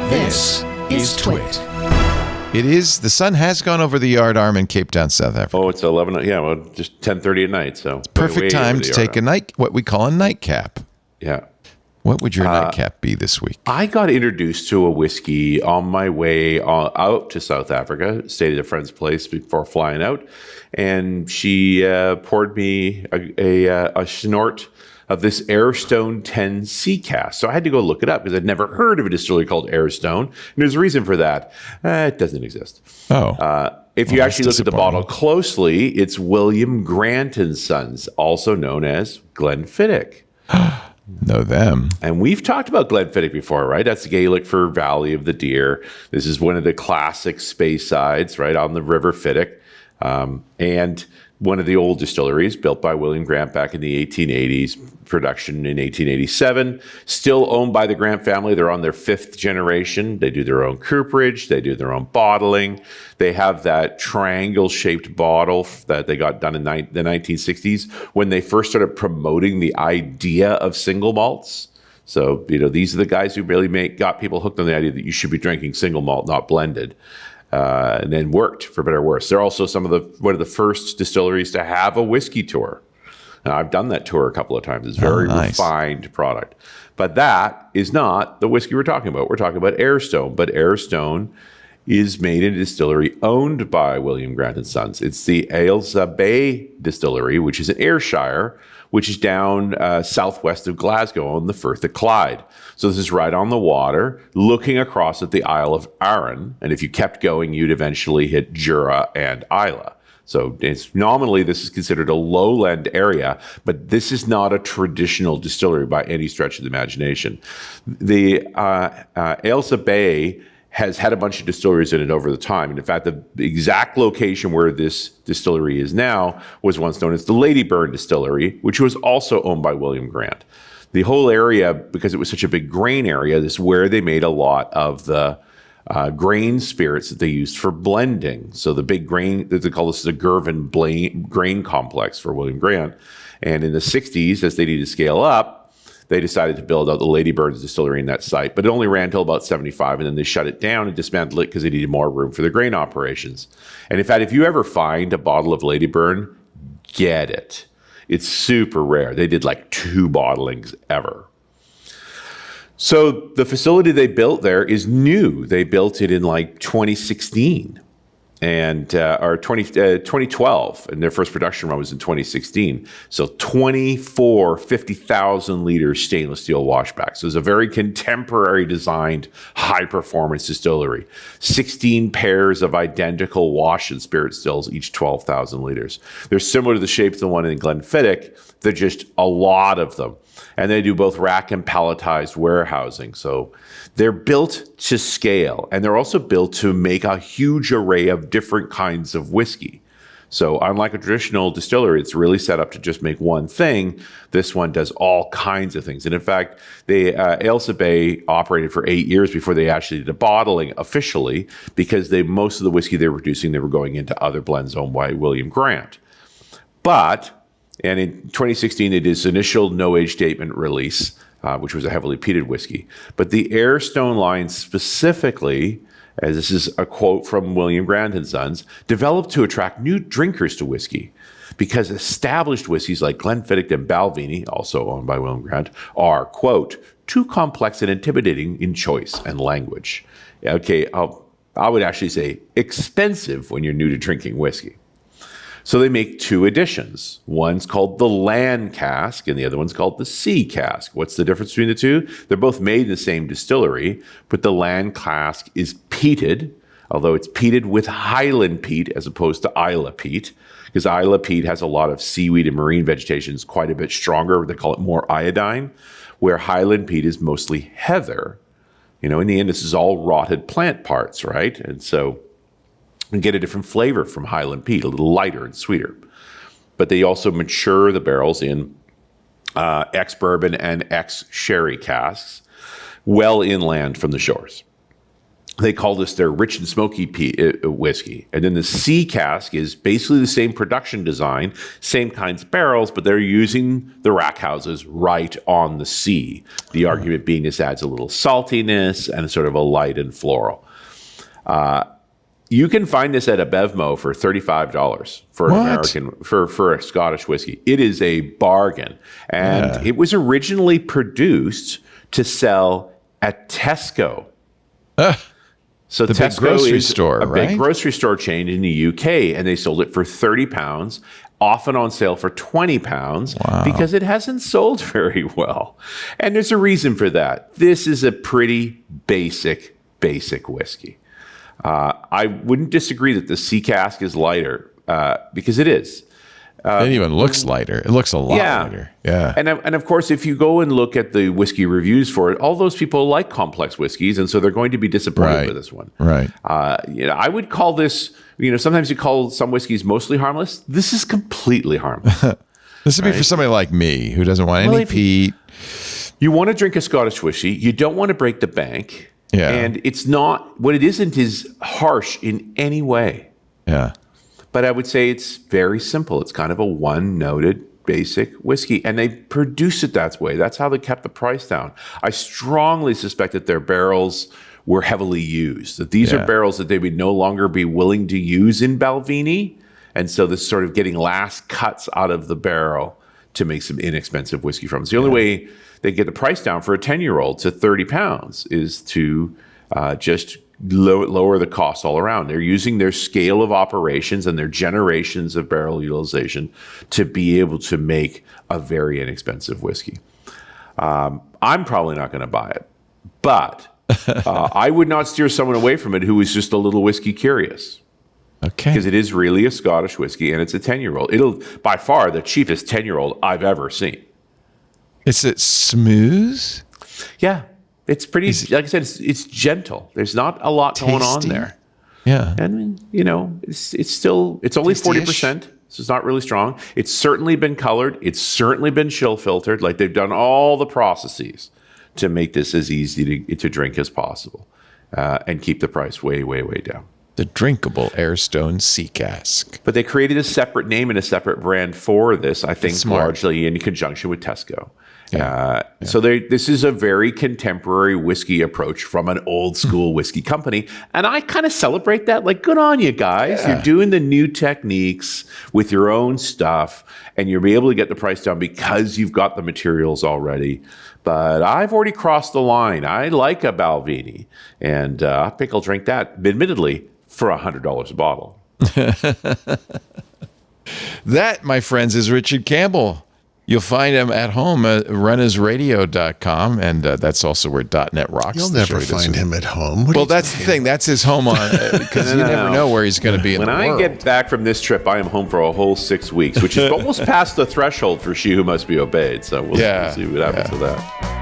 This is TWiT. It is. The sun has gone over the yard arm in Cape Town, South Africa. Oh, it's 11. Yeah, well, just 10:30 at night. So Perfect time to take what we call a nightcap. Yeah. What would your nightcap be this week? I got introduced to a whiskey on my way out to South Africa. Stayed at a friend's place before flying out, and she poured me a snort of this Aerstone Sea Cask. So I had to go look it up because I'd never heard of a distillery called Aerstone. And there's a reason for that. It doesn't exist. If you actually look at the bottle closely, it's William Grant & Sons, also known as Glenfiddich. Know them. And we've talked about Glenfiddich before, right? That's Gaelic for Valley of the Deer. This is one of the classic Spaysides, right, on the River Fiddick. And one of the old distilleries built by William Grant back in the 1880s, production in 1887, still owned by the Grant family. They're on their fifth generation. They do their own cooperage. They do their own bottling. They have that triangle-shaped bottle that they got done in the 1960s when they first started promoting the idea of single malts. So, these are the guys who really got people hooked on the idea that you should be drinking single malt, not blended. And then worked for better or worse. They're also one of the first distilleries to have a whiskey tour. And I've done that tour a couple of times. It's very refined product. But that is not the whiskey we're talking about. We're talking about Aerstone. But Aerstone is made in a distillery owned by William Grant & Sons. It's the Ailsa Bay Distillery, which is in Ayshire, which is down southwest of Glasgow on the Firth of Clyde. So this is right on the water, looking across at the Isle of Arran. And if you kept going, you'd eventually hit Jura and Islay. So nominally, this is considered a lowland area, but this is not a traditional distillery by any stretch of the imagination. The Ailsa Bay has had a bunch of distilleries in it over the time. And in fact, the exact location where this distillery is now was once known as the Ladyburn Distillery, which was also owned by William Grant. The whole area, because it was such a big grain area, this is where they made a lot of the grain spirits that they used for blending. So the big grain, they call this the Girvan grain complex for William Grant. And in the 60s, as they needed to scale up, they decided to build out the Ladyburn Distillery in that site, but it only ran until about 75, and then they shut it down and dismantled it because they needed more room for the grain operations. And in fact, if you ever find a bottle of Ladyburn, get it. It's super rare. They did like 2 bottlings ever. So the facility they built there is new. They built it in like 2016. Or 2012, and their first production run was in 2016. So 24 50,000 liter stainless steel washbacks. So it's a very contemporary designed high performance distillery. 16 pairs of identical wash and spirit stills, each 12,000 liters. They're similar to the shape of the one in Glenfiddich. They're just a lot of them. And they do both rack and palletized warehousing. So they're built to scale, and they're also built to make a huge array of different kinds of whiskey. So unlike a traditional distillery, it's really set up to just make one thing. This one does all kinds of things. And in fact, Ailsa Bay operated for 8 years before they actually did a bottling officially, because most of the whiskey they were producing, they were going into other blends owned by William Grant. And in 2016, they did its initial no-age statement release, which was a heavily peated whiskey. But the Aerstone line specifically, as this is a quote from William Grant & Sons, developed to attract new drinkers to whiskey because established whiskeys like Glenfiddich and Balvenie, also owned by William Grant, are, quote, too complex and intimidating in choice and language. Okay, I would actually say expensive when you're new to drinking whiskey. So they make 2 editions. One's called the Land Cask, and the other one's called the Sea Cask. What's the difference between the two? They're both made in the same distillery, but the Land Cask is peated, although it's peated with Highland peat as opposed to Islay peat, because Islay peat has a lot of seaweed and marine vegetation. It's quite a bit stronger. They call it more iodine, where Highland peat is mostly heather. In the end, this is all rotted plant parts, right? And so and get a different flavor from Highland peat, a little lighter and sweeter. But they also mature the barrels in ex-bourbon and ex-sherry casks well inland from the shores. They call this their rich and smoky whiskey. And then the Sea Cask is basically the same production design, same kinds of barrels, but they're using the rack houses right on the sea. The argument being this adds a little saltiness and sort of a light and floral. You can find this at a Bevmo for $35 for an American for a Scottish whiskey. It is a bargain, and it was originally produced to sell at Tesco. So the Tesco big grocery is store, a right? big grocery store chain in the UK, and they sold it for £30, often on sale for £20 because it hasn't sold very well. And there's a reason for that. This is a pretty basic whiskey. I wouldn't disagree that the Sea Cask is lighter because it is. It even looks lighter. It looks a lot lighter. Yeah. And of course, if you go and look at the whiskey reviews for it, all those people like complex whiskeys, and so they're going to be disappointed with this one. Right. I would call this, sometimes you call some whiskeys mostly harmless. This is completely harmless. This would be for somebody like me who doesn't want any peat. You want to drink a Scottish whiskey. You don't want to break the bank. Yeah. And it's not, what it isn't is harsh in any way. Yeah. But I would say it's very simple. It's kind of a one-noted basic whiskey, and they produce it that way. That's how they kept the price down. I strongly suspect that their barrels were heavily used, that these are barrels that they would no longer be willing to use in Balvenie, and so this sort of getting last cuts out of the barrel to make some inexpensive whiskey from. It's the only way they get the price down for a 10-year-old to £30 is to just lower the costs all around. They're using their scale of operations and their generations of barrel utilization to be able to make a very inexpensive whiskey. I'm probably not going to buy it, but I would not steer someone away from it who is just a little whiskey curious. Okay. Because it is really a Scottish whiskey, and it's a 10-year-old. It'll by far the cheapest 10-year-old I've ever seen. Is it smooth? Yeah. It's pretty, like I said, it's gentle. There's not a lot going on there. Yeah. And, it's only 40%. So it's not really strong. It's certainly been colored. It's certainly been chill filtered. Like they've done all the processes to make this as easy to drink as possible and keep the price way, way, way down. The drinkable Aerstone Sea Cask. But they created a separate name and a separate brand for this, I think, largely in conjunction with Tesco. So this is a very contemporary whiskey approach from an old school whiskey company. And I kind of celebrate that. Like, good on you guys. You're doing the new techniques with your own stuff, and you'll be able to get the price down because you've got the materials already. But I've already crossed the line. I like a Balvenie, and I think I'll drink that, admittedly, for $100 a bottle. That, my friends, is Richard Campbell. You'll find him at home at runnersradio.com, and that's also where .net rocks. You'll never find him at home. Well, that's the thing. That's his home on, because you never know where he's going to be in the world. When I get back from this trip, I am home for a whole 6 weeks, which is almost past the threshold for she who must be obeyed. So we'll see what happens with that.